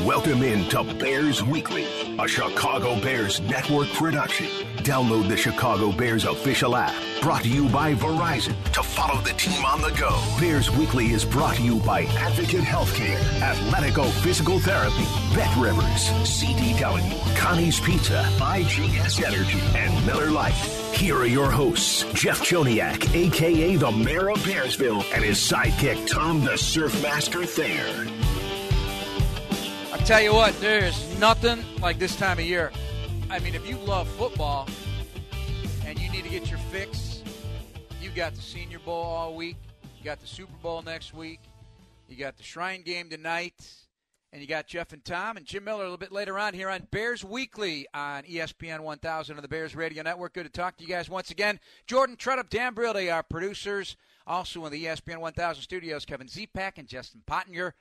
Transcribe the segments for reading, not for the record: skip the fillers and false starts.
Welcome in to Bears Weekly, a Chicago Bears network production. Download the Chicago Bears official app, brought to you by Verizon, to follow the team on the go. Bears Weekly is brought to you by Advocate Healthcare, Athletico Physical Therapy, Bet Rivers, CDW, Connie's Pizza, IGS Energy, and Miller Lite. Here are your hosts, Jeff Joniak, a.k.a. the Mayor of Bearsville, and his sidekick, Tom the Surfmaster Thayer. I tell you what, there's nothing like this time of year. I mean, if you love football and you need to get your fix, you got the Senior Bowl all week, you got the Super Bowl next week, you got the Shrine Game tonight, and you got Jeff and Tom and Jim Miller a little bit later on here on Bears Weekly on ESPN 1000 of the Bears Radio Network. Good to talk to you guys once again. Jordan Tredup, Dan Briley, our producers. Also in the ESPN 1000 studios, Kevin Zepak and Justin Pottinger.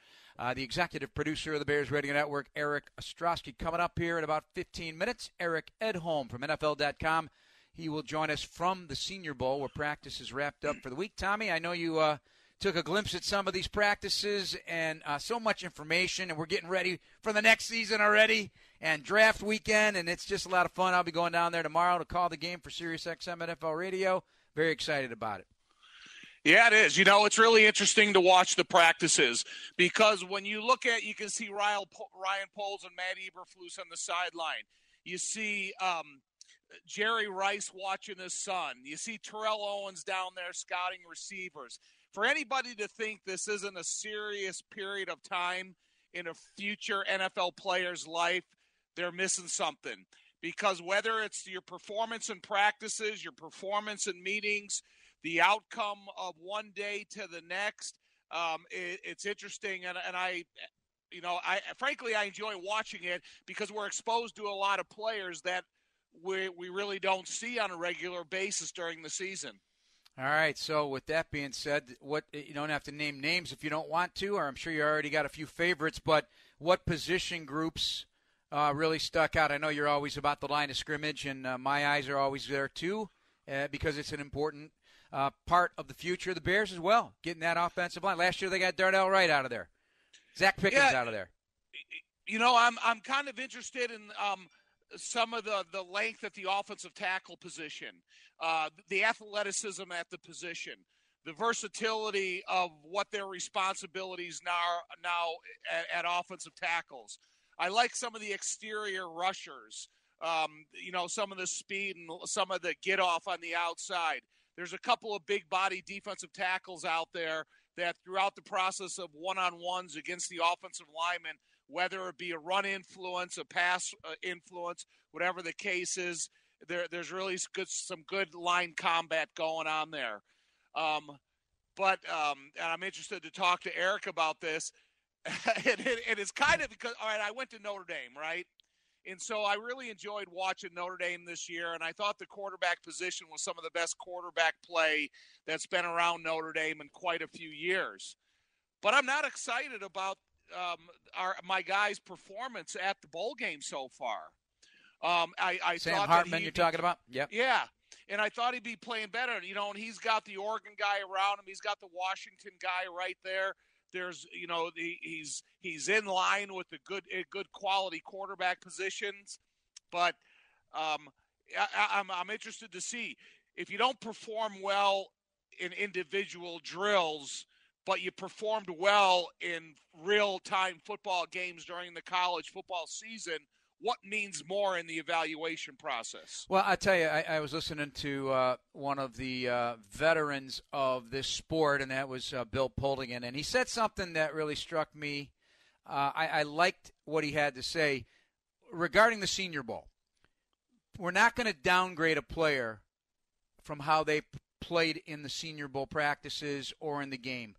The executive producer of the Bears Radio Network, Eric Ostrowski, coming up here in about 15 minutes. Eric Edholm from NFL.com. He will join us from the Senior Bowl where practice is wrapped up for the week. Tommy, I know you took a glimpse at some of these practices and so much information, and we're getting ready for the next season already and draft weekend, and it's just a lot of fun. I'll be going down there tomorrow to call the game for SiriusXM NFL Radio. Very excited about it. Yeah, it is. You know, it's really interesting to watch the practices because when you look at, you can see Ryan Poles and Matt Eberflus on the sideline. You see Jerry Rice watching his son. You see Terrell Owens down there scouting receivers. For anybody to think this isn't a serious period of time in a future NFL player's life, they're missing something. Because whether it's your performance in practices, your performance in meetings, the outcome of one day to the next, it's interesting, and I frankly I enjoy watching it because we're exposed to a lot of players that we really don't see on a regular basis during the season. All right. So with that being said, you don't have to name names if you don't want to, or I'm sure you already got a few favorites. But what position groups really stuck out? I know you're always about the line of scrimmage, and my eyes are always there too, because it's an important part of the future of the Bears as well, getting that offensive line. Last year they got Darnell Wright out of there. Zach Pickens out of there. You know, I'm kind of interested in some of the length at the offensive tackle position, the athleticism at the position, the versatility of what their responsibilities now at offensive tackles. I like some of the exterior rushers, some of the speed and some of the get off on the outside. There's a couple of big body defensive tackles out there that throughout the process of one-on-ones against the offensive lineman, whether it be a run influence, a pass influence, whatever the case is, there's really some good line combat going on there. And I'm interested to talk to Eric about this. and it's kind of because, all right, I went to Notre Dame, right? And so I really enjoyed watching Notre Dame this year, and I thought the quarterback position was some of the best quarterback play that's been around Notre Dame in quite a few years. But I'm not excited about my guy's performance at the bowl game so far. I Sam thought Hartman you're talking about? Yep. Yeah, and I thought he'd be playing better. You know, and he's got the Oregon guy around him. He's got the Washington guy right there. There's, he's in line with the good quality quarterback positions, but I'm interested to see if you don't perform well in individual drills, but you performed well in real-time football games during the college football season. What means more in the evaluation process? Well, I tell you, I was listening to one of the veterans of this sport, and that was Bill Poldigan, and he said something that really struck me. I liked what he had to say regarding the Senior Bowl. We're not going to downgrade a player from how they played in the Senior Bowl practices or in the game.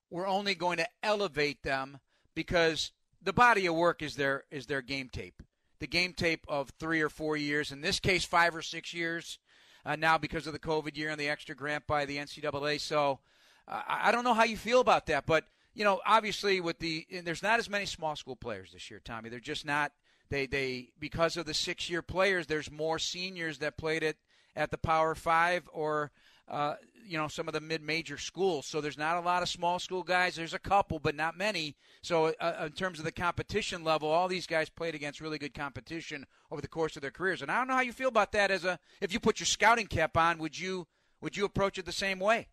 We're only going to elevate them because the body of work is their game tape. The game tape of 3 or 4 years, in this case 5 or 6 years, now because of the COVID year and the extra grant by the NCAA. So I don't know how you feel about that, but obviously there's not as many small school players this year, Tommy. They're just not. They because of the 6-year players, there's more seniors that played at the Power 5 or some of the mid-major schools. So there's not a lot of small school guys. There's a couple, but not many. So in terms of the competition level, all these guys played against really good competition over the course of their careers. And I don't know how you feel about that. If you put your scouting cap on, would you approach it the same way?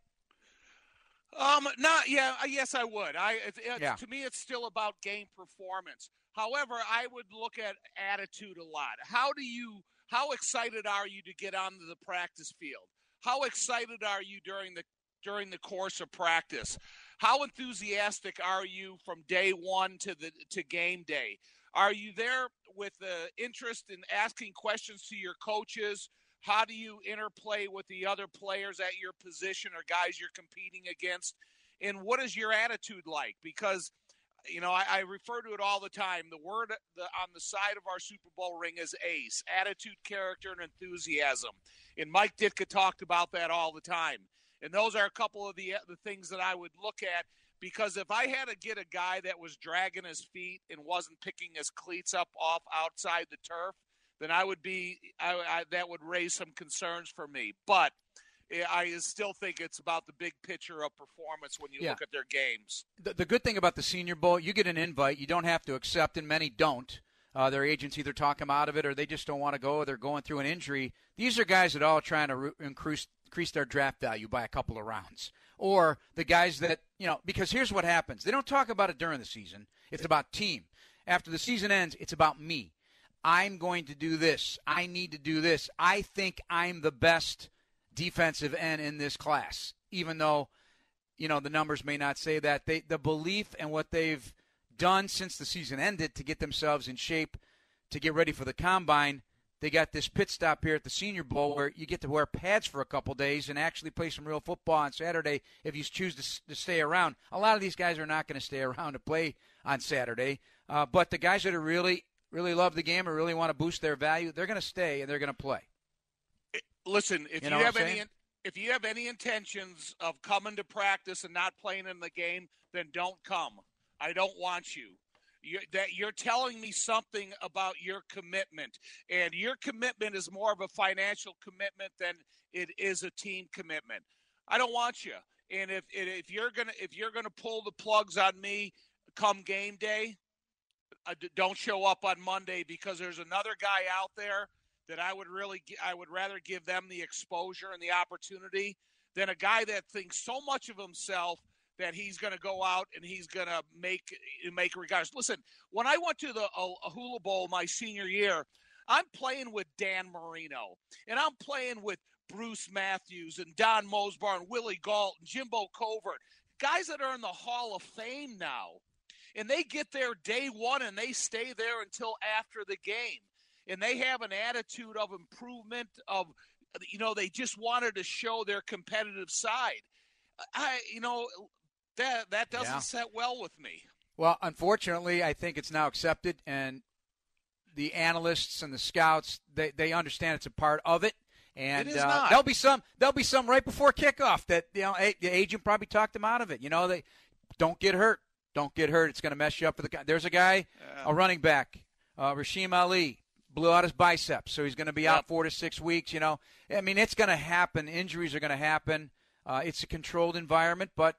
Yes, I would. To me, it's still about game performance. However, I would look at attitude a lot. How excited are you to get onto the practice field? How excited are you during the course of practice? How enthusiastic are you from day one to game day? Are you there with the interest in asking questions to your coaches? How do you interplay with the other players at your position or guys you're competing against? And what is your attitude like? Because, I refer to it all the time. The word on the side of our Super Bowl ring is ACE, attitude, character, and enthusiasm. And Mike Ditka talked about that all the time. And those are a couple of the things that I would look at, because if I had to get a guy that was dragging his feet and wasn't picking his cleats up off outside the turf, then that would raise some concerns for me. But I still think it's about the big picture of performance when you look at their games. The good thing about the Senior Bowl, you get an invite. You don't have to accept, and many don't. Their agents either talk them out of it or they just don't want to go, or they're going through an injury. These are guys that are all trying to increase their draft value by a couple of rounds. Or the guys that, because here's what happens. They don't talk about it during the season. It's about team. After the season ends, it's about me. I'm going to do this. I need to do this. I think I'm the best defensive end in this class, even though, the numbers may not say that. The belief and what they've done since the season ended to get themselves in shape to get ready for the combine, they got this pit stop here at the Senior Bowl where you get to wear pads for a couple days and actually play some real football on Saturday if you choose to stay around. A lot of these guys are not going to stay around to play on Saturday, but the guys that are really love the game or really want to boost their value, they're going to stay and they're going to play. Listen, if you have any intentions of coming to practice and not playing in the game, then don't come. I don't want you. You're telling me something about your commitment, and your commitment is more of a financial commitment than it is a team commitment. I don't want you. And if you're gonna pull the plugs on me come game day, don't show up on Monday, because there's another guy out there that I would rather give them the exposure and the opportunity than a guy that thinks so much of himself that he's going to go out and he's going to make regards. Listen, when I went to the Hula Bowl my senior year, I'm playing with Dan Marino, and I'm playing with Bruce Matthews and Don Mosbar and Willie Galt and Jimbo Covert, guys that are in the Hall of Fame now. And they get there day one and they stay there until after the game. And they have an attitude of improvement, of, they just wanted to show their competitive side. That doesn't set well with me. Well, unfortunately, I think it's now accepted, and the analysts and the scouts, they understand it's a part of it. And it is not. There'll be some right before kickoff that the agent probably talked them out of it. They don't get hurt. Don't get hurt. It's going to mess you up for the guy. There's a guy, a running back, Rasheem Ali, blew out his biceps, so he's going to be out 4 to 6 weeks. It's going to happen. Injuries are going to happen. It's a controlled environment, but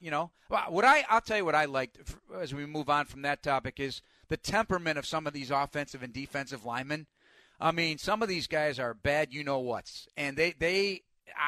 I'll tell you what I liked as we move on from that topic is the temperament of some of these offensive and defensive linemen. Some of these guys are bad, whats, and they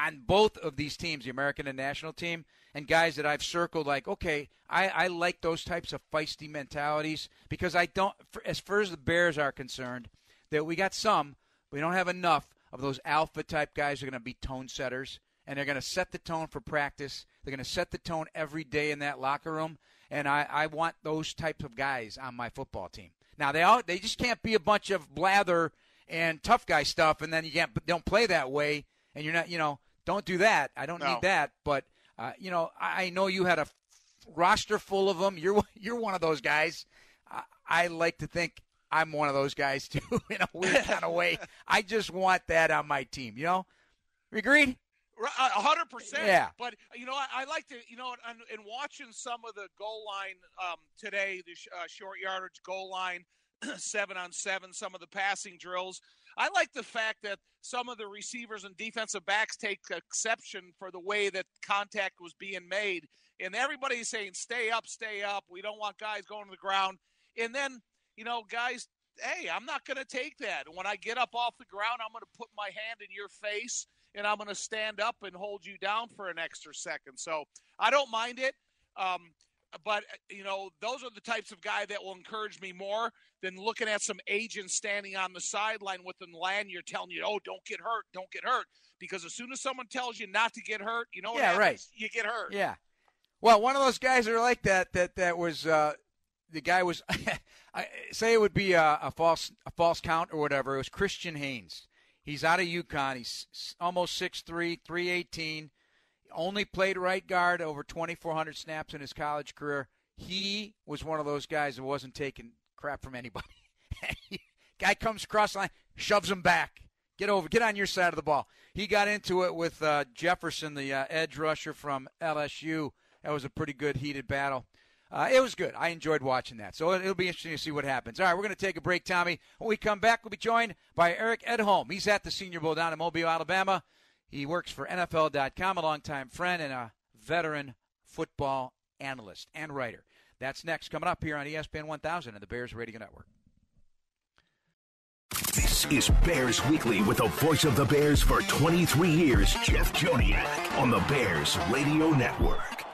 on both of these teams, the American and national team, and guys that I've circled, like, okay, I like those types of feisty mentalities, because I don't, as far as the Bears are concerned, that we got some, but we don't have enough of those alpha type guys who are going to be tone setters. And they're going to set the tone for practice. They're going to set the tone every day in that locker room. And I want those types of guys on my football team. Now, they just can't be a bunch of blather and tough guy stuff, and then don't play that way. And you're not, don't do that. I don't need that. But, I know you had a roster full of them. You're one of those guys. I like to think I'm one of those guys, too, in a weird kind of way. I just want that on my team, Agreed? 100%. Yeah. But, I like to, in watching some of the goal line today, the short yardage goal line 7-on-7, some of the passing drills. I like the fact that some of the receivers and defensive backs take exception for the way that contact was being made. And everybody's saying, stay up. We don't want guys going to the ground. And then, guys, hey, I'm not going to take that. When I get up off the ground, I'm going to put my hand in your face, and I'm going to stand up and hold you down for an extra second. So I don't mind it. But, those are the types of guy that will encourage me more than looking at some agent standing on the sideline with a lanyard telling you, oh, don't get hurt. Because as soon as someone tells you not to get hurt, you know what happens? Right. You get hurt. Yeah. Well, one of those guys that are like that was the guy was say it would be a false count or whatever. It was Christian Haynes. He's out of UConn. He's almost 6'3", 318. Only played right guard over 2,400 snaps in his college career. He was one of those guys that wasn't taking crap from anybody. Guy comes across the line, shoves him back. Get on your side of the ball. He got into it with Jefferson, the edge rusher from LSU. That was a pretty good heated battle. It was good. I enjoyed watching that. So it'll be interesting to see what happens. All right, we're going to take a break, Tommy. When we come back, we'll be joined by Eric Edholm. He's at the Senior Bowl down in Mobile, Alabama. He works for NFL.com, a longtime friend and a veteran football analyst and writer. That's next, coming up here on ESPN 1000 and the Bears Radio Network. This is Bears Weekly with the voice of the Bears for 23 years, Jeff Joniak, on the Bears Radio Network.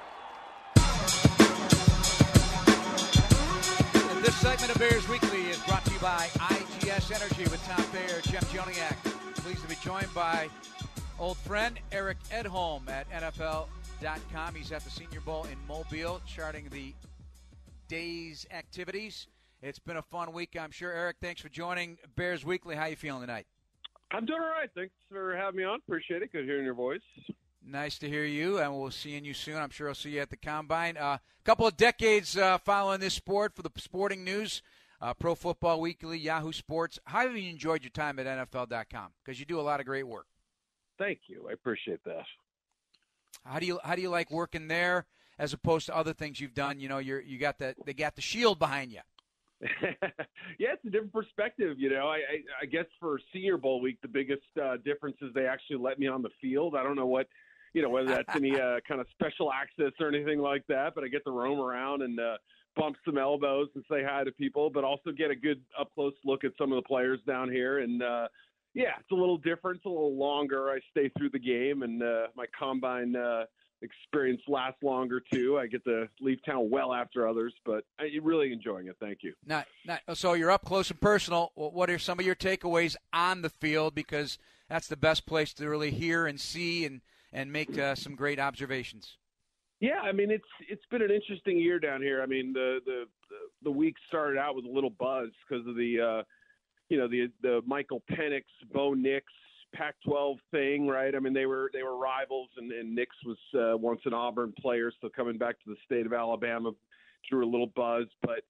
This segment of Bears Weekly is brought to you by IGS Energy with Tom Thayer, Jeff Joniak. Pleased to be joined by old friend Eric Edholm at NFL.com. He's at the Senior Bowl in Mobile, charting the day's activities. It's been a fun week, I'm sure. Eric, thanks for joining Bears Weekly. How you feeling tonight? I'm doing all right. Thanks for having me on. Appreciate it. Good hearing your voice. Nice to hear you, and we'll see you soon. I'm sure I'll see you at the Combine. A couple of decades following this sport for the sporting news, Pro Football Weekly, Yahoo Sports. How have you enjoyed your time at NFL.com? Because you do a lot of great work. Thank you. I appreciate that. How do you like working there as opposed to other things you've done? They got the shield behind you. Yeah, it's a different perspective. I guess for Senior Bowl week, the biggest difference is they actually let me on the field. I don't know whether that's any kind of special access or anything like that, but I get to roam around and bump some elbows and say hi to people, but also get a good up close look at some of the players down here. And yeah, it's a little different. It's a little longer. I stay through the game, and my Combine experience lasts longer, too. I get to leave town well after others, but I'm really enjoying it. Thank you. So you're up close and personal. What are some of your takeaways on the field? Because that's the best place to really hear and see and make some great observations. Yeah, I mean, it's been an interesting year down here. I mean, the week started out with a little buzz because of the Michael Penix, Bo Nix, Pac-12 thing, right? I mean, they were rivals, and Nix was once an Auburn player, so coming back to the state of Alabama drew a little buzz. But,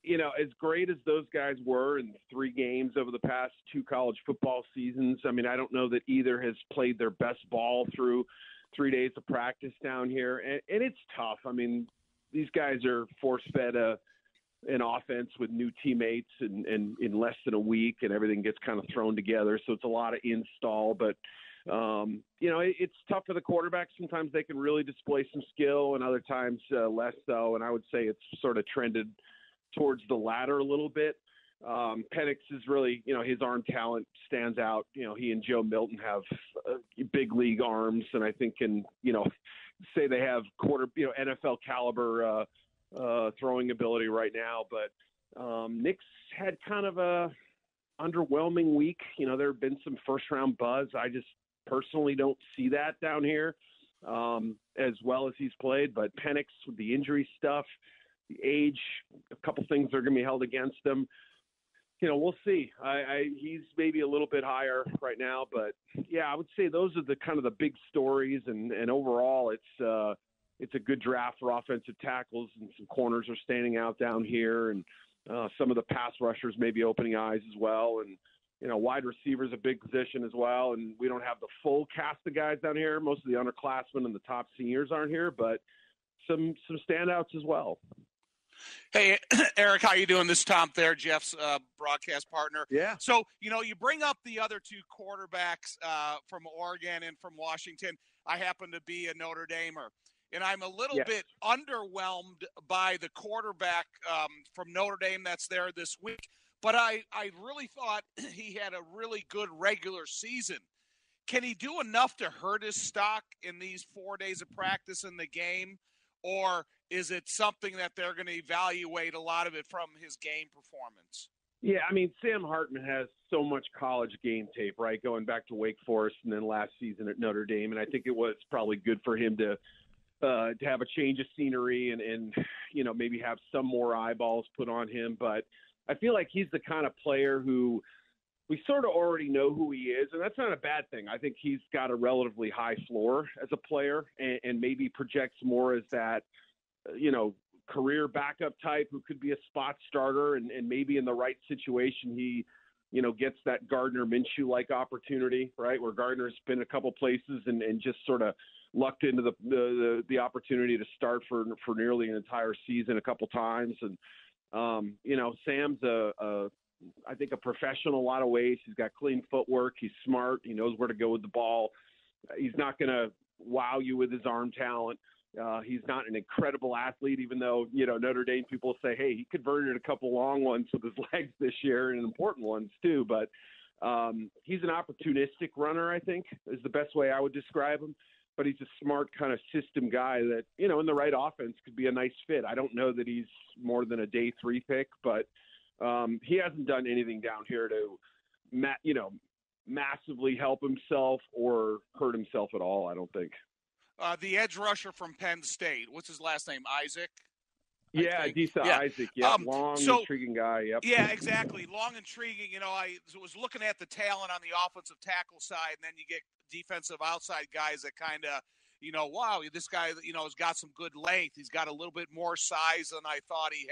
as great as those guys were in 3 games over the past 2 college football seasons, I mean, I don't know that either has played their best ball through 3 days of practice down here. And it's tough. I mean, these guys are force-fed an offense with new teammates and in less than a week, and everything gets kind of thrown together. So it's a lot of install, but it's tough for the quarterback. Sometimes they can really display some skill and other times less so. And I would say it's sort of trended towards the latter a little bit. Penix is really, his arm talent stands out. He and Joe Milton have big league arms, and I think say they have NFL caliber throwing ability right now, but Nix had kind of a underwhelming week. There have been some first round buzz. I just personally don't see that down here as well as he's played, but Penix with the injury stuff, the age, a couple things are going to be held against him. We'll see. He's maybe a little bit higher right now, but yeah, I would say those are the kind of the big stories, and overall it's a good draft for offensive tackles, and some corners are standing out down here, and some of the pass rushers may be opening eyes as well. And, wide receiver is a big position as well. And we don't have the full cast of guys down here. Most of the underclassmen and the top seniors aren't here, but some standouts as well. Hey, Eric, how you doing? This is Tom Thayer, Jeff's broadcast partner. Yeah. So, you bring up the other two quarterbacks from Oregon and from Washington. I happen to be a Notre Damer, and I'm a little bit underwhelmed by the quarterback from Notre Dame that's there this week. But I really thought he had a really good regular season. Can he do enough to hurt his stock in these 4 days of practice in the game? Or is it something that they're going to evaluate a lot of it from his game performance? Yeah, I mean, Sam Hartman has so much college game tape, right, going back to Wake Forest and then last season at Notre Dame. And I think it was probably good for him to have a change of scenery and maybe have some more eyeballs put on him. But I feel like he's the kind of player who we sort of already know who he is, and that's not a bad thing. I think he's got a relatively high floor as a player and maybe projects more as that, career backup type who could be a spot starter and maybe in the right situation he, gets that Gardner Minshew-like opportunity, right, where Gardner's been a couple places and just sort of lucked into the opportunity to start for nearly an entire season a couple times. And, Sam's I think a professional in a lot of ways. He's got clean footwork. He's smart. He knows where to go with the ball. He's not going to wow you with his arm talent. He's not an incredible athlete, even though, Notre Dame people say, hey, he converted a couple long ones with his legs this year and important ones too. But he's an opportunistic runner, I think, is the best way I would describe him. But he's a smart kind of system guy that, in the right offense could be a nice fit. I don't know that he's more than a day 3 pick, but he hasn't done anything down here to, massively help himself or hurt himself at all, I don't think. The edge rusher from Penn State, what's his last name? Isaac? Yeah, Adisa Isaac. Yeah, intriguing guy. Yep. Yeah, exactly. Long, intriguing. I was looking at the talent on the offensive tackle side, and then you get defensive outside guys that kind of, wow, this guy, has got some good length. He's got a little bit more size than I thought he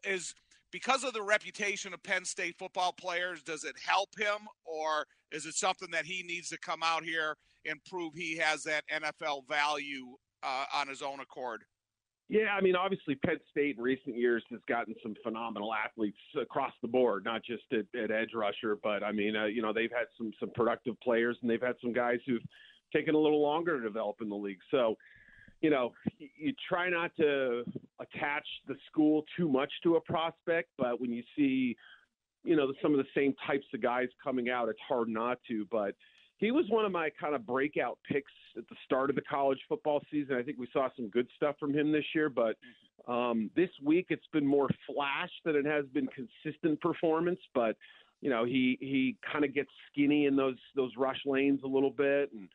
had. Because of the reputation of Penn State football players, does it help him, or is it something that he needs to come out here and prove he has that NFL value on his own accord? Yeah, I mean, obviously Penn State in recent years has gotten some phenomenal athletes across the board, not just at edge rusher, but I mean, they've had some productive players, and they've had some guys who've taken a little longer to develop in the league. So, you try not to attach the school too much to a prospect, but when you see, some of the same types of guys coming out, it's hard not to. But he was one of my kind of breakout picks at the start of the college football season. I think we saw some good stuff from him this year, but this week it's been more flash than it has been consistent performance. But, he kind of gets skinny in those rush lanes a little bit and,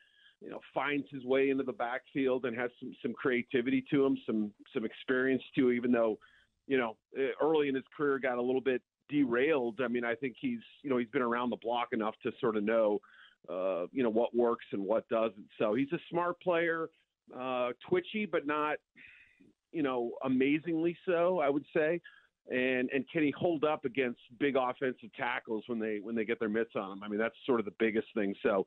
finds his way into the backfield and has some creativity to him, some experience too, even though, early in his career got a little bit derailed. I mean, I think he's been around the block enough to sort of know, what works and what doesn't. So he's a smart player, twitchy, but not, amazingly so, I would say. And can he hold up against big offensive tackles when they get their mitts on him? I mean, that's sort of the biggest thing. So,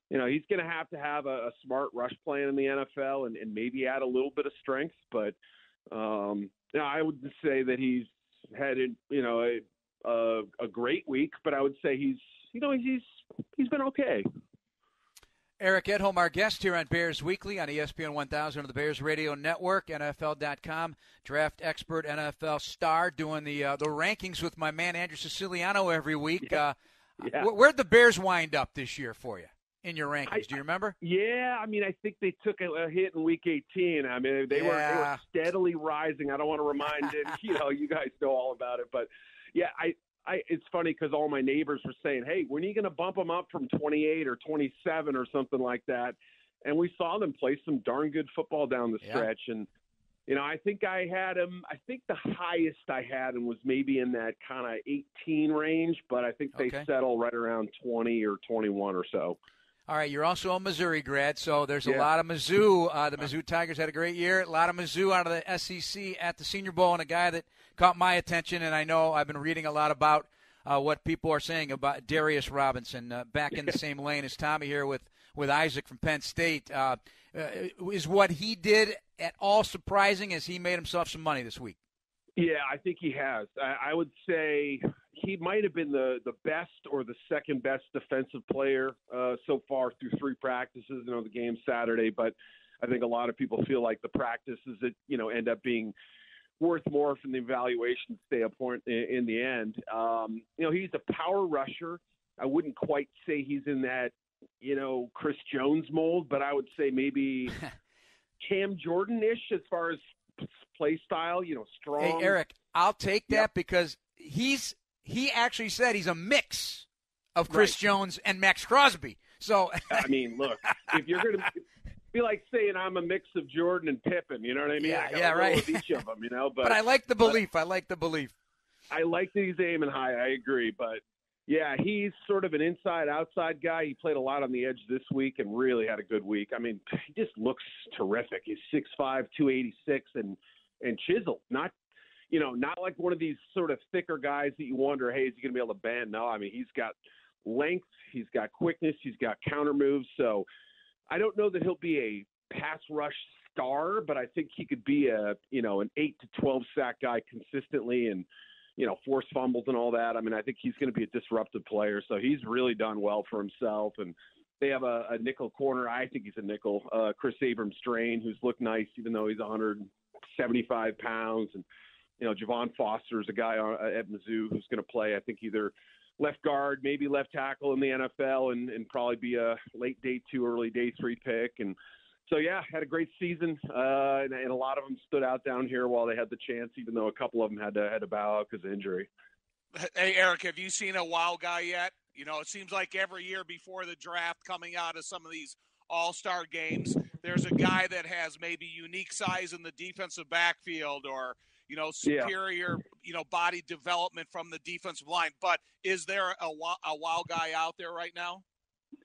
he's going to have a smart rush plan in the NFL and maybe add a little bit of strength. But I would say that he's had a great week. But I would say he's been okay. Eric Edholm, our guest here on Bears Weekly on ESPN 1000 of the Bears Radio Network, NFL.com, draft expert, NFL star, doing the rankings with my man Andrew Siciliano every week. Yeah. Where'd the Bears wind up this year for you in your rankings? Do you remember? I mean, I think they took a hit in Week 18. I mean, they were steadily rising. I don't want to remind it. You guys know all about it, but yeah, it's funny because all my neighbors were saying, hey, when are you going to bump them up from 28 or 27 or something like that? And we saw them play some darn good football down the stretch. And, I think I had him. I think the highest I had him was maybe in that kind of 18 range, but I think they settle right around 20 or 21 or so. All right, you're also a Missouri grad, so there's a lot of Mizzou. The Mizzou Tigers had a great year. A lot of Mizzou out of the SEC at the Senior Bowl, and a guy that caught my attention, and I know I've been reading a lot about what people are saying about Darius Robinson, back in the same lane as Tommy here with Isaac from Penn State. Is what he did at all surprising as he made himself some money this week? Yeah, I think he has. I would say he might have been the best or the second best defensive player so far through 3 practices. The game's Saturday, but I think a lot of people feel like the practices that, end up being worth more from the evaluation standpoint in the end. He's a power rusher. I wouldn't quite say he's in that, Chris Jones mold, but I would say maybe Cam Jordan-ish as far as play style, strong. Hey, Eric, I'll take that because he actually said he's a mix of Chris Jones and Max Crosby. So I mean, look, if you're going to be like saying I'm a mix of Jordan and Pippen, you know what I mean? Yeah, right. Of each of them, But I like the belief. I like the that he's aiming high. I agree, but yeah, he's sort of an inside-outside guy. He played a lot on the edge this week and really had a good week. I mean, he just looks terrific. He's 6'5", 286, and chiseled. Not like one of these sort of thicker guys that you wonder, hey, is he going to be able to bend? No, I mean, he's got length, he's got quickness, he's got counter moves. So I don't know that he'll be a pass rush star, but I think he could be an 8 to 12 sack guy consistently and force fumbles and all that. I mean, I think he's going to be a disruptive player. So he's really done well for himself. And they have a nickel corner. I think he's a nickel. Chris Abrams-Strain, who's looked nice, even though he's 175 pounds. And, Javon Foster is a guy at Mizzou who's going to play, I think, either left guard, maybe left tackle in the NFL and probably be a late day 2, early day 3 pick. And so, yeah, had a great season, and a lot of them stood out down here while they had the chance, even though a couple of them had to bow out because of injury. Hey, Eric, have you seen a wow guy yet? It seems like every year before the draft coming out of some of these all-star games, there's a guy that has maybe unique size in the defensive backfield or, superior, body development from the defensive line. But is there a wow guy out there right now?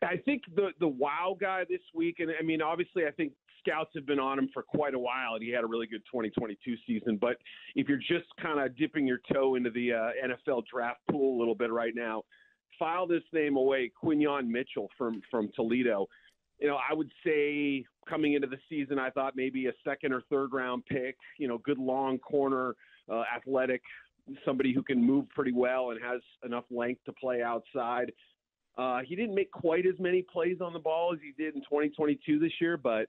I think the wow guy this week, and I mean, obviously, I think scouts have been on him for quite a while, and he had a really good 2022 season. But if you're just kind of dipping your toe into the NFL draft pool a little bit right now, file this name away, Quinyon Mitchell from Toledo. I would say coming into the season, I thought maybe a 2nd or 3rd round pick, good long corner, athletic, somebody who can move pretty well and has enough length to play outside. He didn't make quite as many plays on the ball as he did in 2022 this year, but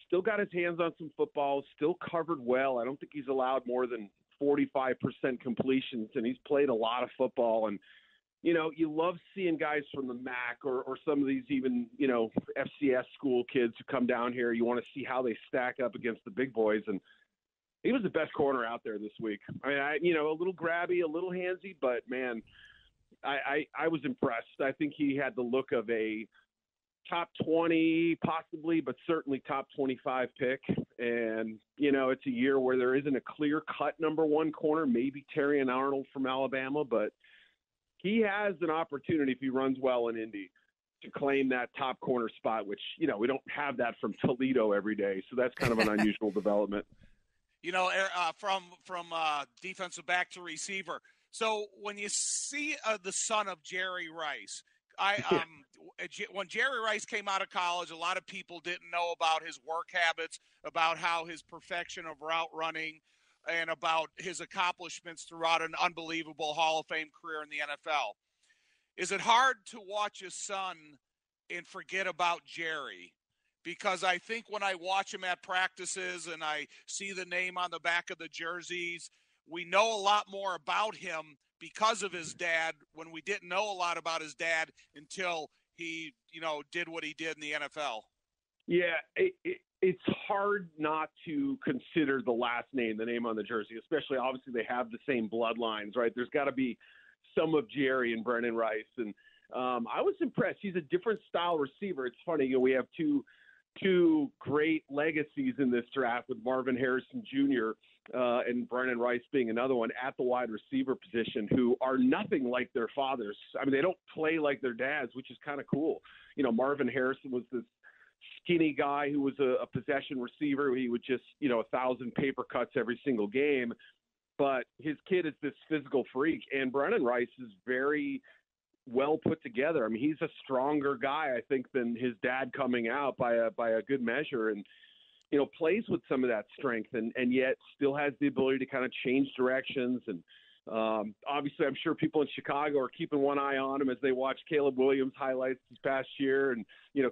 still got his hands on some footballs, still covered well. I don't think he's allowed more than 45% completions, and he's played a lot of football. And, you love seeing guys from the MAC or some of these even, FCS school kids who come down here. You want to see how they stack up against the big boys. And he was the best corner out there this week. I mean, a little grabby, a little handsy, but, man, I was impressed. I think he had the look of a top 20 possibly, but certainly top 25 pick. And, it's a year where there isn't a clear-cut number 1 corner, maybe Terrion Arnold from Alabama, but he has an opportunity if he runs well in Indy to claim that top corner spot, which, we don't have that from Toledo every day. So that's kind of an unusual development. From defensive back to receiver. So when you see the son of Jerry Rice, when Jerry Rice came out of college, a lot of people didn't know about his work habits, about how his perfection of route running, and about his accomplishments throughout an unbelievable Hall of Fame career in the NFL. Is it hard to watch his son and forget about Jerry? Because I think when I watch him at practices and I see the name on the back of the jerseys, we know a lot more about him because of his dad when we didn't know a lot about his dad until he, did what he did in the NFL. Yeah, it's hard not to consider the last name, the name on the jersey, especially obviously they have the same bloodlines, right? There's got to be some of Jerry and Brennan Rice. And I was impressed. He's a different style receiver. It's funny, we have two great legacies in this draft with Marvin Harrison Jr. And Brennan Rice being another one at the wide receiver position who are nothing like their fathers. I mean, they don't play like their dads, which is kind of cool. Marvin Harrison was this skinny guy who was a possession receiver. He would just, 1,000 paper cuts every single game. But his kid is this physical freak. And Brennan Rice is very well put together. I mean, he's a stronger guy, I think, than his dad coming out by a good measure. And, plays with some of that strength and yet still has the ability to kind of change directions. And obviously, I'm sure people in Chicago are keeping one eye on him as they watch Caleb Williams highlights this past year and,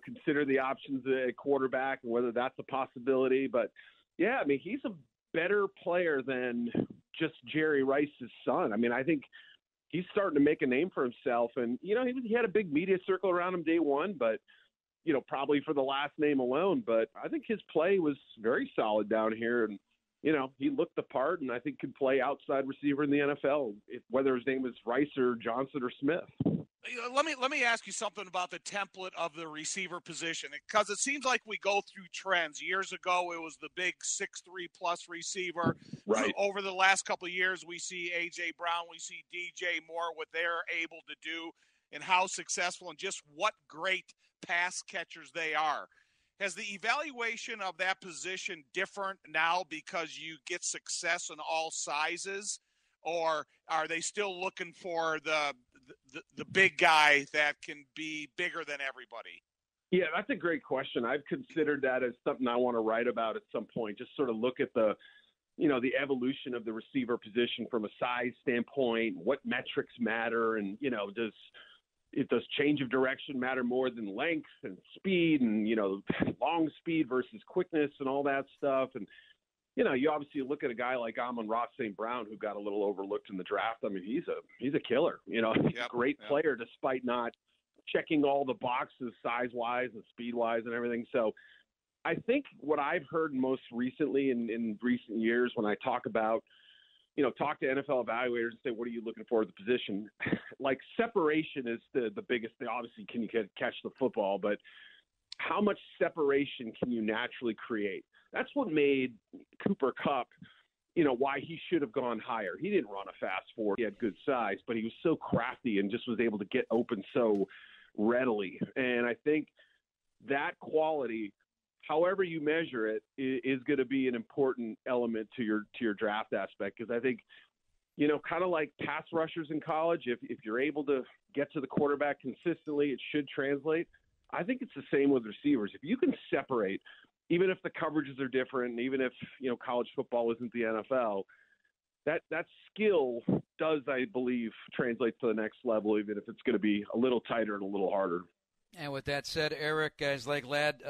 consider the options at quarterback and whether that's a possibility. But, yeah, I mean, he's a better player than just Jerry Rice's son. I mean, I think he's starting to make a name for himself. And, he had a big media circle around him day one, but, probably for the last name alone. But I think his play was very solid down here. And, he looked the part and I think could play outside receiver in the NFL, whether his name was Rice or Johnson or Smith. Let me ask you something about the template of the receiver position, because it seems like we go through trends. Years ago, it was the big 6'3 plus receiver. Right. Over the last couple of years, we see A.J. Brown, we see DJ Moore, what they're able to do and how successful and just what great pass catchers they are. Has the evaluation of that position different now because you get success in all sizes, or are they still looking for the big guy that can be bigger than everybody? Yeah, that's a great question. I've considered that as something I want to write about at some point. Just sort of look at the evolution of the receiver position from a size standpoint, what metrics matter, and does change of direction matter more than length and speed and, long speed versus quickness and all that stuff. And, you obviously look at a guy like Amon-Ra St. Brown, who got a little overlooked in the draft. I mean, he's a killer, he's a great player despite not checking all the boxes size-wise and speed-wise and everything. So I think what I've heard most recently in recent years when I talk about, talk to NFL evaluators and say, what are you looking for at the position? Like separation is the biggest thing. Obviously, can you catch the football, but how much separation can you naturally create? That's what made Cooper Kupp, why he should have gone higher. He didn't run a fast 4. He had good size, but he was so crafty and just was able to get open so readily. And I think that quality, however you measure it, is going to be an important element to your draft aspect. Because I think, kind of like pass rushers in college, if you're able to get to the quarterback consistently, it should translate. I think it's the same with receivers. If you can separate, even if the coverages are different, and even if, college football isn't the NFL, that skill does, I believe, translate to the next level, even if it's going to be a little tighter and a little harder. And with that said, Eric, guys like Lad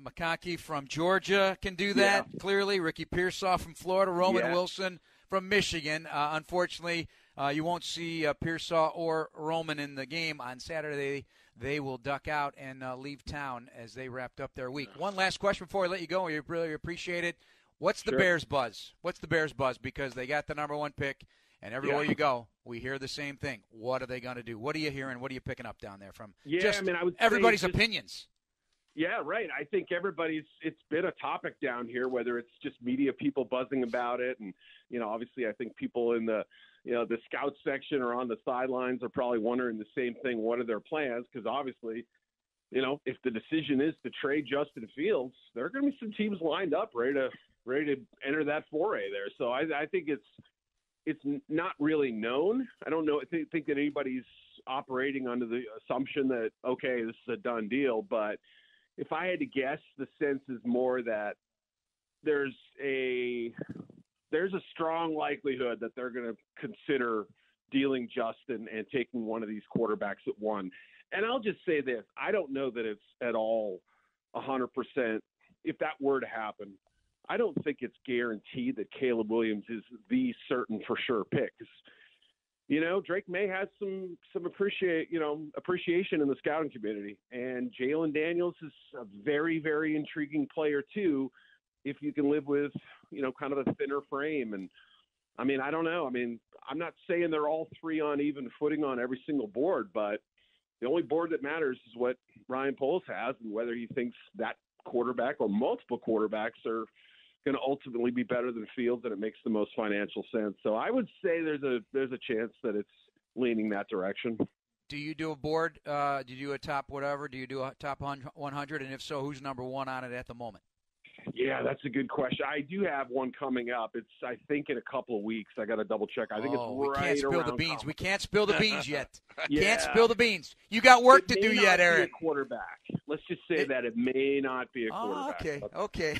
McConkey from Georgia can do that, clearly. Ricky Pearsall from Florida, Roman Wilson from Michigan. Unfortunately, you won't see Pearsall or Roman in the game on Saturday. They will duck out and leave town as they wrapped up their week. One last question before I let you go. We really appreciate it. What's the Bears buzz? What's the Bears buzz? Because they got the number 1 pick. And everywhere you go, we hear the same thing. What are they going to do? What are you hearing? What are you picking up down there from I would everybody's opinions? Yeah, right. I think it's been a topic down here, whether it's just media people buzzing about it. And, obviously I think people in the scout section or on the sidelines are probably wondering the same thing. What are their plans? Because obviously, if the decision is to trade Justin Fields, there are going to be some teams lined up ready to enter that foray there. So I think it's not really known. I don't know. I think that anybody's operating under the assumption that, okay, this is a done deal. But if I had to guess, the sense is more that there's a strong likelihood that they're going to consider dealing Justin and taking one of these quarterbacks at 1. And I'll just say this. I don't know that it's at all 100%. If that were to happen, I don't think it's guaranteed that Caleb Williams is the certain for sure pick. Drake May has some appreciation in the scouting community, and Jalen Daniels is a very, very intriguing player too, if you can live with, kind of a thinner frame. And I mean, I don't know. I mean, I'm not saying they're all 3 on even footing on every single board, but the only board that matters is what Ryan Poles has and whether he thinks that quarterback or multiple quarterbacks are going to ultimately be better than Fields, and it makes the most financial sense. So I would say there's a chance that it's leaning that direction. Do you do a board? Do you do a top whatever? Do you do a top 100? And if so, who's number 1 on it at the moment? Yeah, that's a good question. I do have one coming up. It's, I think, in a couple of weeks. I got to double check. I think it's right we can't spill around the beans. Comic-Con. We can't spill the beans yet. Yeah. Can't spill the beans. You got work to do yet, It may not Eric. be a quarterback. Let's just say that it may not be a quarterback. Okay.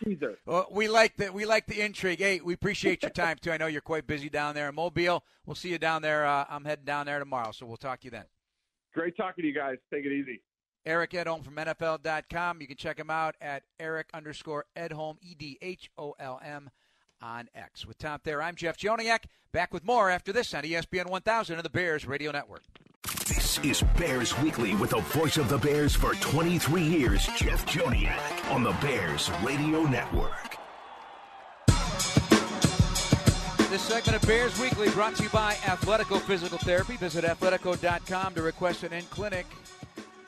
Either. Well, we like the intrigue. Hey, we appreciate your time too. I know you're quite busy down there in Mobile. We'll see you down there. I'm heading down there tomorrow, so we'll talk to you then. Great talking to you guys. Take it easy. Eric Edholm from NFL.com. You can check him out at Eric_Edholm, EDHOLM on X. With Tom Thayer, I'm Jeff Joniak. Back with more after this on ESPN 1000 and the Bears Radio Network. This is Bears Weekly with the voice of the Bears for 23 years, Jeff Joniak, on the Bears Radio Network. This segment of Bears Weekly brought to you by Athletico Physical Therapy. Visit Athletico.com to request an in-clinic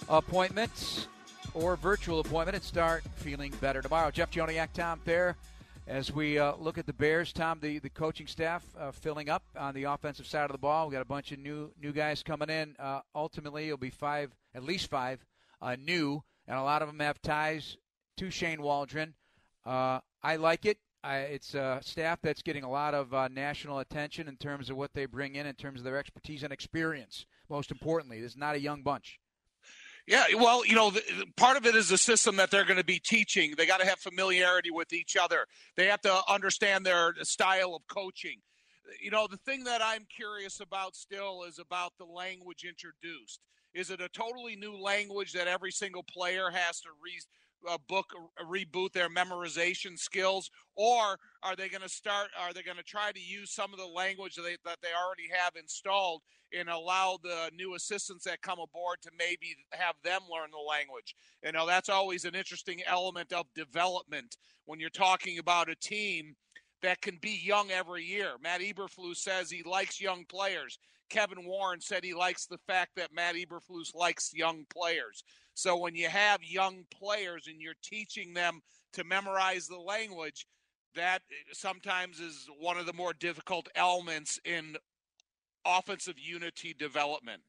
appointment or virtual appointment and start feeling better tomorrow. Jeff Joniak, Tom Thayer. As we look at the Bears, Tom, the coaching staff filling up on the offensive side of the ball. We got a bunch of new guys coming in. Ultimately, it'll be at least five new, and a lot of them have ties to Shane Waldron. I like it. It's a staff that's getting a lot of national attention in terms of what they bring in terms of their expertise and experience. Most importantly, this is not a young bunch. Yeah, well, part of it is the system that they're going to be teaching. They got to have familiarity with each other. They have to understand their style of coaching. The thing that I'm curious about still is about the language introduced. Is it a totally new language that every single player has to reboot their memorization skills, or are they going to try to use some of the language that they already have installed and allow the new assistants that come aboard to maybe have them learn the language? That's always an interesting element of development when you're talking about a team that can be young every year. Matt Eberflus says he likes young players. Kevin Warren said he likes the fact that Matt Eberflus likes young players. So when you have young players and you're teaching them to memorize the language, that sometimes is one of the more difficult elements in offensive unity development.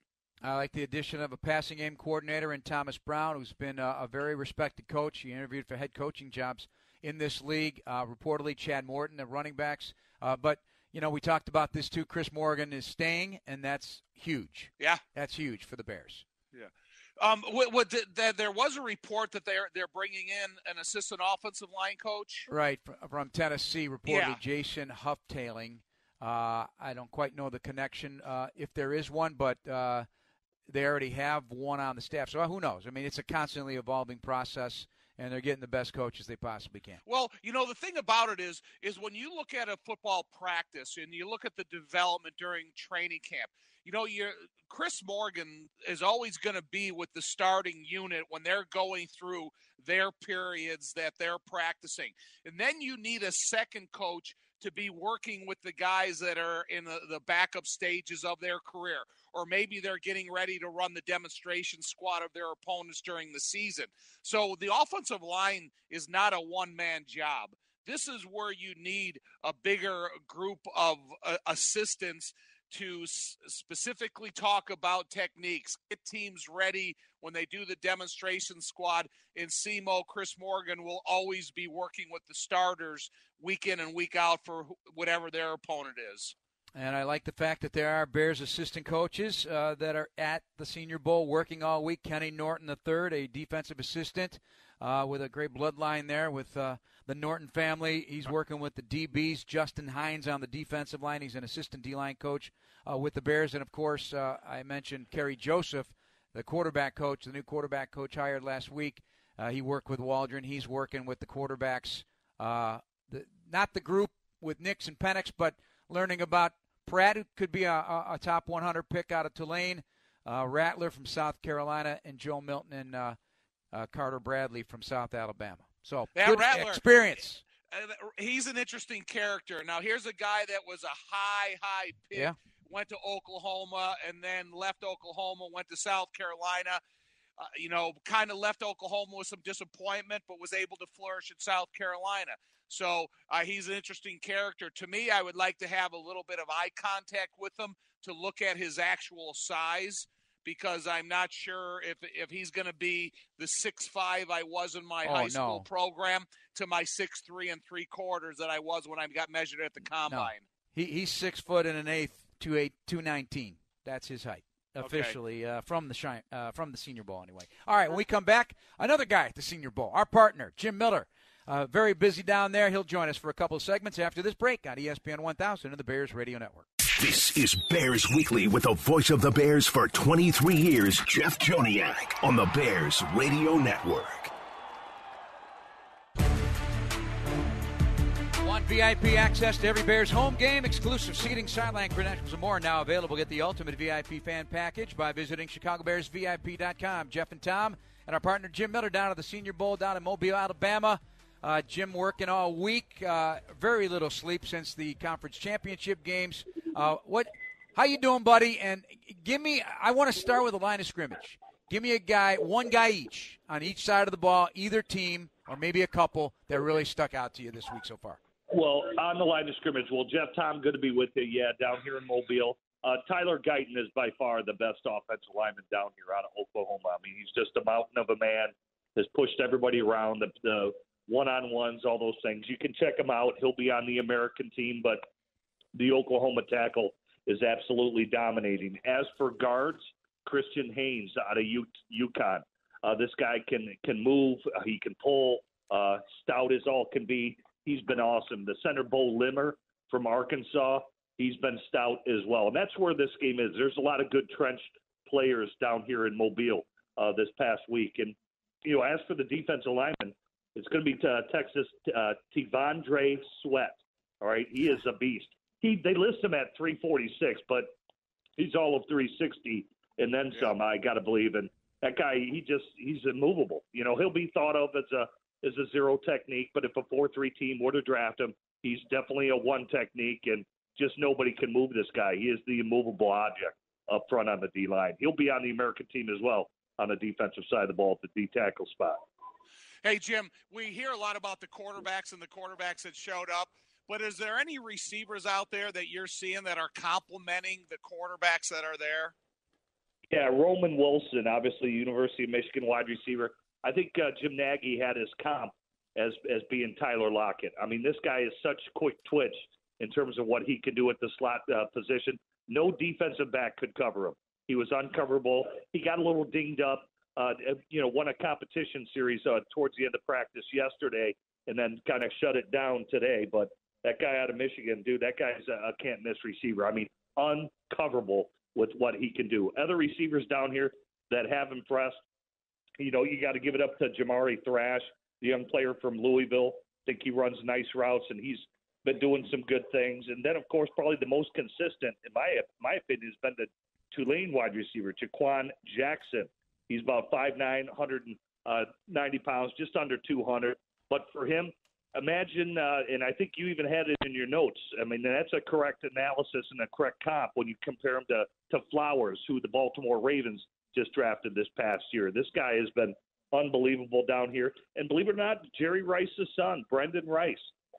I like the addition of a passing game coordinator in Thomas Brown, who's been a very respected coach. He interviewed for head coaching jobs in this league. Reportedly, Chad Morton, the running backs. But we talked about this too. Chris Morgan is staying, and that's huge. Yeah. That's huge for the Bears. Yeah. There was a report that they're bringing in an assistant offensive line coach. Right, from Tennessee, reportedly, yeah. Jason Hufftailing. I don't quite know the connection, if there is one, but they already have one on the staff. So who knows? I mean, it's a constantly evolving process, and they're getting the best coaches they possibly can. Well, the thing about it is when you look at a football practice and you look at the development during training camp, Chris Morgan is always going to be with the starting unit when they're going through their periods that they're practicing. And then you need a second coach to be working with the guys that are in the backup stages of their career, or maybe they're getting ready to run the demonstration squad of their opponents during the season. So the offensive line is not a one-man job. This is where you need a bigger group of assistants to specifically talk about techniques, get teams ready when they do the demonstration squad. In SEMO, Chris Morgan will always be working with the starters week in and week out for whatever their opponent is. And I like the fact that there are Bears assistant coaches that are at the Senior Bowl working all week. Kenny Norton III, a defensive assistant with a great bloodline there with the Norton family. He's working with the DBs. Justin Hines on the defensive line. He's an assistant D-line coach with the Bears. And, of course, I mentioned Kerry Joseph, the quarterback coach, the new quarterback coach hired last week. He worked with Waldron. He's working with the quarterbacks, not the group with Nix and Penix, but learning about Pratt, who could be a top 100 pick out of Tulane, Rattler from South Carolina, and Joe Milton and Carter Bradley from South Alabama. So, good Rattler, experience. He's an interesting character. Now, here's a guy that was a high pick, yeah. Went to Oklahoma, and then left Oklahoma, went to South Carolina. Kind of left Oklahoma with some disappointment, but was able to flourish in South Carolina. So he's an interesting character. To me, I would like to have a little bit of eye contact with him to look at his actual size, because I'm not sure if he's going to be the 6'5" I was in my high school program to my 6'3" and 3/4 that I was when I got measured at the combine. No. He's 6 foot and an eighth, 219. That's his height. Officially, from the Senior Bowl anyway. All right, when we come back, another guy at the Senior Bowl, our partner, Jim Miller. Very busy down there. He'll join us for a couple of segments after this break on ESPN 1000 and the Bears Radio Network. This is Bears Weekly with the voice of the Bears for 23 years, Jeff Joniak, on the Bears Radio Network. VIP access to every Bears home game, exclusive seating, sideline credentials, and more now available. Get the ultimate VIP fan package by visiting ChicagoBearsVIP.com. Jeff and Tom and our partner Jim Miller down at the Senior Bowl down in Mobile, Alabama. Jim working all week. Very little sleep since the conference championship games. How you doing, buddy? And I want to start with a line of scrimmage. Give me one guy each on each side of the ball, either team or maybe a couple that really stuck out to you this week so far. Well, on the line of scrimmage, Jeff, Tom, good to be with you. Yeah, down here in Mobile. Tyler Guyton is by far the best offensive lineman down here out of Oklahoma. I mean, he's just a mountain of a man, has pushed everybody around, the one-on-ones, all those things. You can check him out. He'll be on the American team, but the Oklahoma tackle is absolutely dominating. As for guards, Christian Haynes out of UConn. This guy can move. He can pull. Stout as all can be. He's been awesome. The center, Bo Limmer from Arkansas, he's been stout as well. And that's where this game is. There's a lot of good trenched players down here in Mobile this past week. And, as for the defensive lineman, it's going to be Texas Tivandre Sweat. All right, he is a beast. They list him at 346, but he's all of 360 and then some, I got to believe. And that guy, he's immovable. He'll be thought of as a zero technique, but if a 4-3 team were to draft him, he's definitely a one technique, and just nobody can move this guy. He is the immovable object up front on the D-line. He'll be on the American team as well on the defensive side of the ball at the D-tackle spot. Hey, Jim, we hear a lot about the quarterbacks and the quarterbacks that showed up, but is there any receivers out there that you're seeing that are complimenting the quarterbacks that are there? Yeah, Roman Wilson, obviously University of Michigan wide receiver. I think Jim Nagy had his comp as being Tyler Lockett. I mean, this guy is such quick twitch in terms of what he can do at the slot position. No defensive back could cover him. He was uncoverable. He got a little dinged up, won a competition series towards the end of practice yesterday and then kind of shut it down today. But that guy out of Michigan, dude, that guy's a can't-miss receiver. I mean, uncoverable with what he can do. Other receivers down here that have impressed, you got to give it up to Jamari Thrash, the young player from Louisville. I think he runs nice routes, and he's been doing some good things. And then, of course, probably the most consistent, in my opinion, has been the Tulane wide receiver, Jaquan Jackson. He's about 5'9", 190 pounds, just under 200. But for him, imagine, and I think you even had it in your notes, I mean, that's a correct analysis and a correct comp when you compare him to Flowers, who the Baltimore Ravens just drafted this past year. This guy has been unbelievable down here. And believe it or not, Jerry Rice's son, Brendan Rice,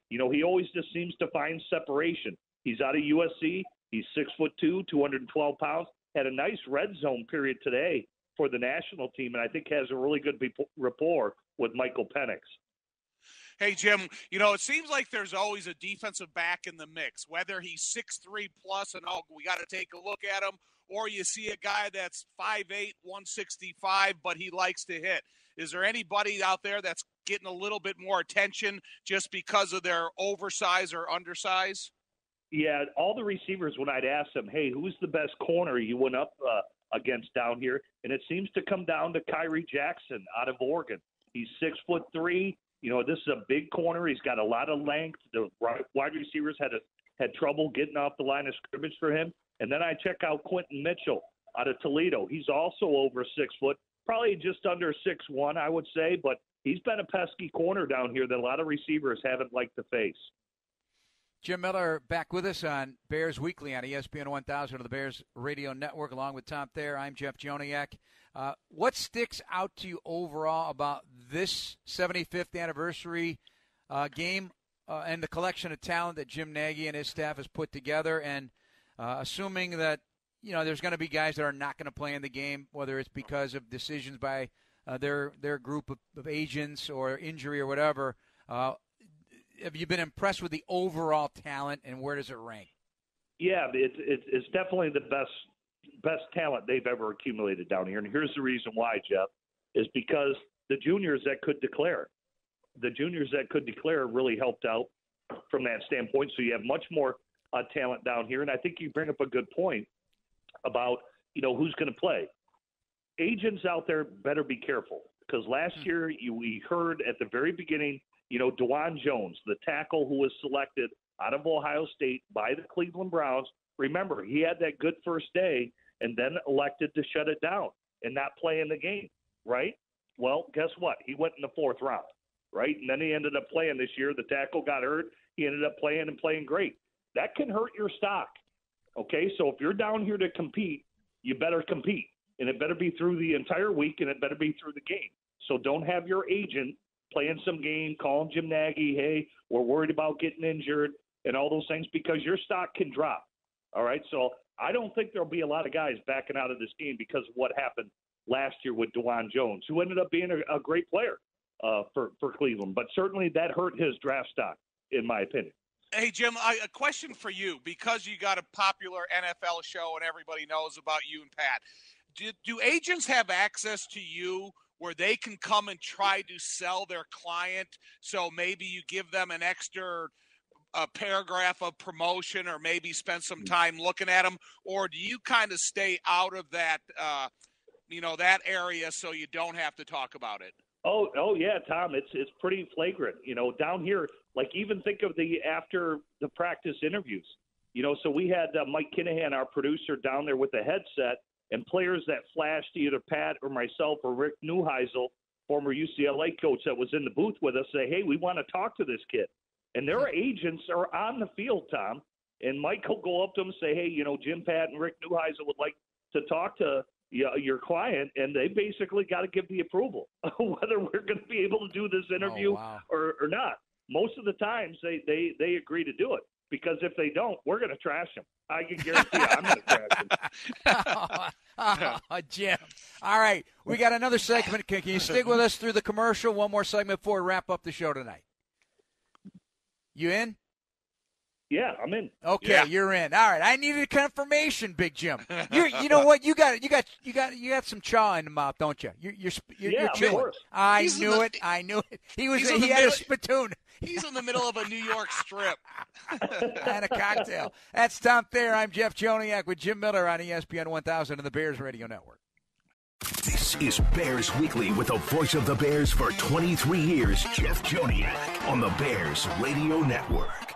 he always just seems to find separation. He's out of USC. He's 6'2", 212 pounds. Had a nice red zone period today for the national team, and I think has a really good rapport with Michael Penix. Hey, Jim, it seems like there's always a defensive back in the mix, whether he's 6'3 plus and, we got to take a look at him, or you see a guy that's 5'8", 165, but he likes to hit. Is there anybody out there that's getting a little bit more attention just because of their oversize or undersize? Yeah, all the receivers, when I'd ask them, hey, who's the best corner you went up against down here? And it seems to come down to Kyrie Jackson out of Oregon. He's 6'3". This is a big corner. He's got a lot of length. The wide receivers had trouble getting off the line of scrimmage for him. And then I check out Quentin Mitchell out of Toledo. He's also over 6 foot, probably just under 6'1", I would say. But he's been a pesky corner down here that a lot of receivers haven't liked to face. Jim Miller back with us on Bears Weekly on ESPN 1000 of the Bears Radio Network, along with Tom Thayer. I'm Jeff Joniak. What sticks out to you overall about this 75th anniversary game and the collection of talent that Jim Nagy and his staff has put together? And assuming that, there's going to be guys that are not going to play in the game, whether it's because of decisions by their group of agents or injury or whatever. Have you been impressed with the overall talent, and where does it rank? Yeah, it's definitely the best talent they've ever accumulated down here. And here's the reason why, Jeff, is because the juniors that could declare really helped out from that standpoint. So you have much more talent down here. And I think you bring up a good point about, who's going to play. Agents out there better be careful, because last year we heard at the very beginning, DeJuan Jones, the tackle who was selected out of Ohio State by the Cleveland Browns. Remember, he had that good first day and then elected to shut it down and not play in the game, right? Well, guess what? He went in the 4th round, right? And then he ended up playing this year. The tackle got hurt. He ended up playing and playing great. That can hurt your stock, okay? So if you're down here to compete, you better compete. And it better be through the entire week, and it better be through the game. So don't have your agent playing some game, calling Jim Nagy, hey, we're worried about getting injured and all those things, because your stock can drop, all right? So I don't think there'll be a lot of guys backing out of this game because of what happened last year with DeJuan Jones, who ended up being a great player for Cleveland. But certainly that hurt his draft stock, in my opinion. Hey, Jim, a question for you, because you got a popular NFL show and everybody knows about you and Pat. Do agents have access to you where they can come and try to sell their client? So maybe you give them an extra paragraph of promotion, or maybe spend some time looking at them, or do you kind of stay out of that, that area so you don't have to talk about it? Oh yeah, Tom, it's pretty flagrant. Down here, like even think of the after the practice interviews. So we had Mike Kinahan, our producer, down there with the headset, and players that flashed either Pat or myself or Rick Neuheisel, former UCLA coach that was in the booth with us, say, hey, we want to talk to this kid. And their agents are on the field, Tom. And Mike will go up to them and say, hey, Jim, Pat, and Rick Neuheisel would like to talk to your client, and they basically got to give the approval whether we're going to be able to do this interview or not. Most of the times they agree to do it, because if they don't, we're going to trash them. I can guarantee you I'm going to trash them. Jim. All right, we got another segment. Can you stick with us through the commercial? One more segment before we wrap up the show tonight. You in? Yeah, I'm in. Okay, yeah. You're in. All right. I needed a confirmation, Big Jim. You know what? You got some chaw in the mouth, don't you? You're chewing. Of course. I knew it. He had a spittoon. He's in the middle of a New York strip. And a cocktail. That's Tom Thayer. I'm Jeff Joniak with Jim Miller on ESPN 1000 and the Bears Radio Network. This is Bears Weekly with the voice of the Bears for 23 years, Jeff Joniak, on the Bears Radio Network.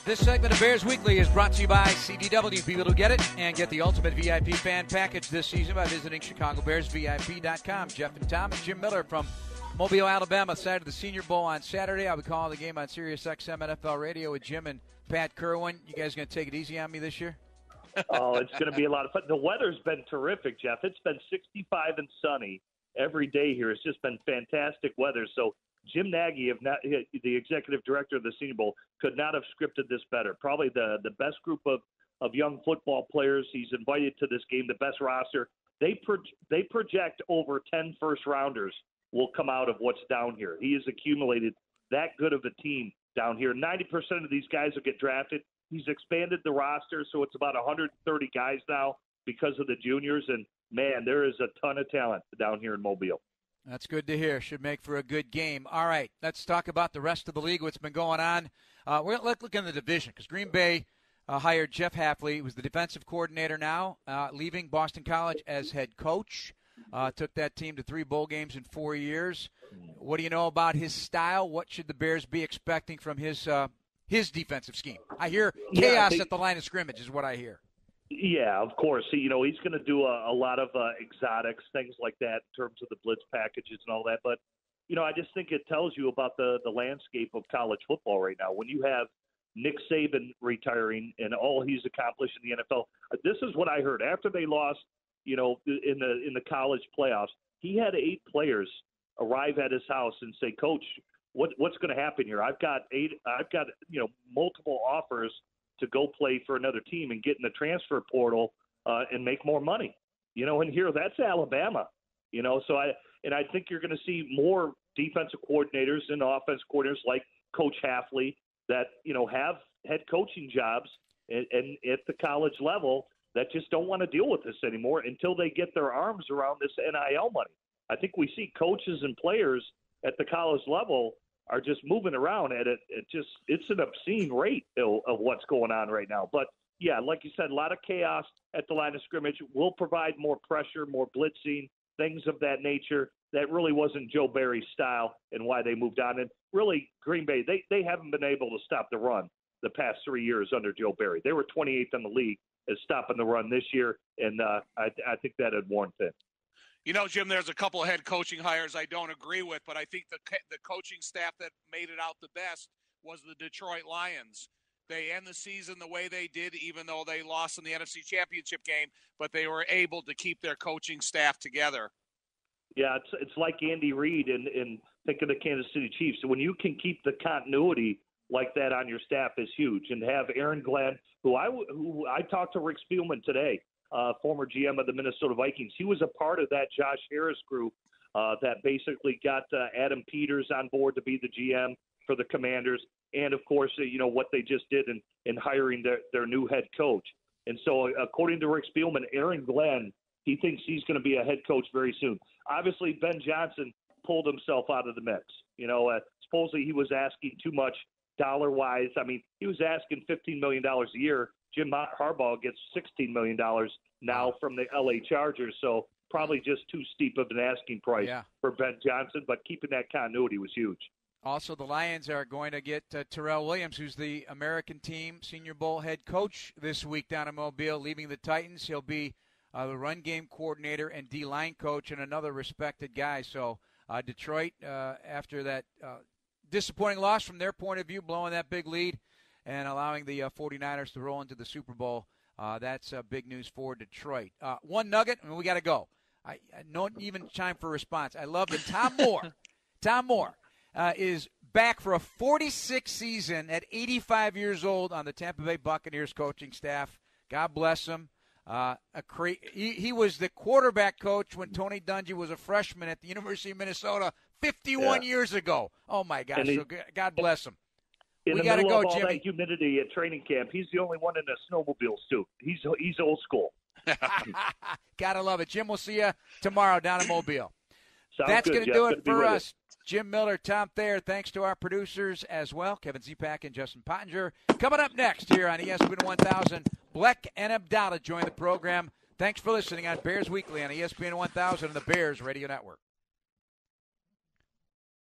This segment of Bears Weekly is brought to you by CDW. People who get it and get the ultimate VIP fan package this season by visiting ChicagoBearsVIP.com. Jeff and Tom and Jim Miller from Mobile, Alabama, side of the Senior Bowl on Saturday. I'll be calling the game on Sirius XM NFL Radio with Jim and Pat Kerwin. You guys going to take it easy on me this year? Oh, it's going to be a lot of fun. The weather's been terrific, Jeff. It's been 65 and sunny every day here. It's just been fantastic weather. So Jim Nagy, the executive director of the Senior Bowl, could not have scripted this better. Probably the best group of young football players he's invited to this game, the best roster. They project over 10 first-rounders will come out of what's down here. He has accumulated that good of a team down here. 90% of these guys will get drafted. He's expanded the roster, so it's about 130 guys now because of the juniors. And, man, there is a ton of talent down here in Mobile. That's good to hear. Should make for a good game. All right, let's talk about the rest of the league, what's been going on. Let's look in the division because Green Bay hired Jeff Hafley, who's the defensive coordinator now, leaving Boston College as head coach. Took that team to 3 bowl games in 4 years. What do you know about his style? What should the Bears be expecting from his defensive scheme? I hear chaos at the line of scrimmage is what I hear. Yeah, of course. He's going to do a lot of exotics, things like that in terms of the blitz packages and all that. But, I just think it tells you about the landscape of college football right now. When you have Nick Saban retiring and all he's accomplished in the NFL, this is what I heard. After they lost, in the college playoffs, he had 8 players arrive at his house and say, Coach, what's going to happen here? I've got multiple offers to go play for another team and get in the transfer portal and make more money. And here that's Alabama. So I think you're going to see more defensive coordinators and offense coordinators like Coach Hafley that, have head coaching jobs and at the college level that just don't want to deal with this anymore until they get their arms around this NIL money. I think we see coaches and players at the college level are just moving around at it. It's an obscene rate of what's going on right now. But yeah, like you said, a lot of chaos at the line of scrimmage will provide more pressure, more blitzing, things of that nature. That really wasn't Joe Barry's style and why they moved on. And really, Green Bay, they haven't been able to stop the run the past 3 years under Joe Barry. They were 28th in the league as stopping the run this year, and I think that had worn thin. Jim, there's a couple of head coaching hires I don't agree with, but I think the coaching staff that made it out the best was the Detroit Lions. They end the season the way they did, even though they lost in the NFC Championship game, but they were able to keep their coaching staff together. Yeah, it's like Andy Reid and think of the Kansas City Chiefs. When you can keep the continuity like that on your staff is huge. And have Aaron Glenn, who I talked to Rick Spielman today, former GM of the Minnesota Vikings. He was a part of that Josh Harris group that basically got Adam Peters on board to be the GM for the Commanders. And, of course, what they just did in hiring their new head coach. And so, according to Rick Spielman, Aaron Glenn, he thinks he's going to be a head coach very soon. Obviously, Ben Johnson pulled himself out of the mix. Supposedly he was asking too much dollar-wise. I mean, he was asking $15 million a year. Jim Harbaugh gets $16 million now from the L.A. Chargers, so probably just too steep of an asking price for Ben Johnson, but keeping that continuity was huge. Also, the Lions are going to get Terrell Williams, who's the American team Senior Bowl head coach this week down in Mobile, leaving the Titans. He'll be the run game coordinator and D-line coach and another respected guy. So Detroit, after that disappointing loss from their point of view, blowing that big lead and allowing the 49ers to roll into the Super Bowl, that's big news for Detroit. One nugget, and we got to go. I don't even time for a response. I love that Tom Moore is back for a 46th season at 85 years old on the Tampa Bay Buccaneers coaching staff. God bless him. He was the quarterback coach when Tony Dungy was a freshman at the University of Minnesota 51 years ago. Oh, my gosh. So God bless him. We got to go, Jimmy. In the middle of all that humidity at training camp, he's the only one in a snowmobile suit. He's old school. Got to love it. Jim, we'll see you tomorrow down in Mobile. That's going to do it for us. Jim Miller, Tom Thayer, thanks to our producers as well, Kevin Zepak and Justin Pottinger. Coming up next here on ESPN 1000, Bleck and Abdallah join the program. Thanks for listening on Bears Weekly on ESPN 1000 and the Bears Radio Network.